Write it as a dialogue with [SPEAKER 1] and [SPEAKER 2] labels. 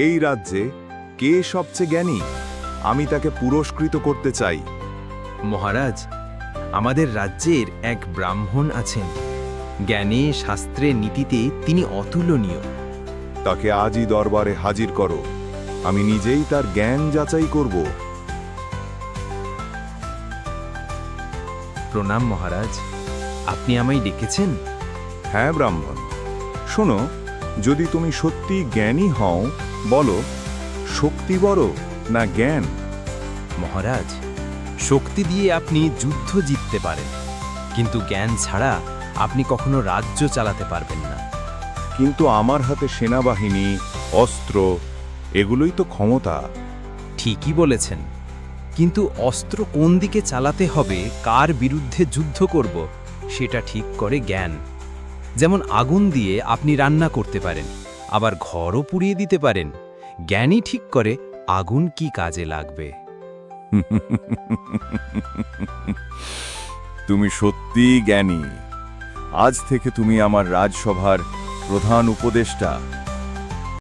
[SPEAKER 1] এই রাজ্যে কে সবচেয়ে জ্ঞানী? আমি তাকে পুরস্কৃত করতে চাই।
[SPEAKER 2] মহারাজ, আমাদের রাজ্যের এক ব্রাহ্মণ আছেন। জ্ঞানে, শাস্ত্রে, নীতিতে তিনি অতুলনীয়।
[SPEAKER 1] তাকে আজই দরবারে হাজির করো। আমি নিজেই তার জ্ঞান যাচাই করব।
[SPEAKER 2] প্রণাম মহারাজ, আপনি আমায় ডেকেছেন?
[SPEAKER 1] হ্যাঁ ব্রাহ্মণ, শোনো, যদি তুমি সত্যি জ্ঞানী হও, বলো, শক্তি বড় না জ্ঞান?
[SPEAKER 2] মহারাজ, শক্তি দিয়ে আপনি যুদ্ধ জিততে পারেন, কিন্তু জ্ঞান ছাড়া আপনি কখনো রাজ্য চালাতে পারবেন না।
[SPEAKER 1] কিন্তু আমার হাতে সেনাবাহিনী, অস্ত্র, এগুলোই তো ক্ষমতা।
[SPEAKER 2] ঠিকই বলেছেন, কিন্তু অস্ত্র কোন দিকে চালাতে হবে, কার বিরুদ্ধে যুদ্ধ করব, সেটা ঠিক করে জ্ঞান। যেমন আগুন দিয়ে আপনি রান্না করতে পারেন, আবার ঘরও পুড়িয়ে দিতে পারেন। জ্ঞানই ঠিক করে আগুন কি কাজে লাগবে।
[SPEAKER 1] তুমি সত্যিই জ্ঞানী। আজ থেকে তুমি আমার রাজসভার প্রধান উপদেষ্টা।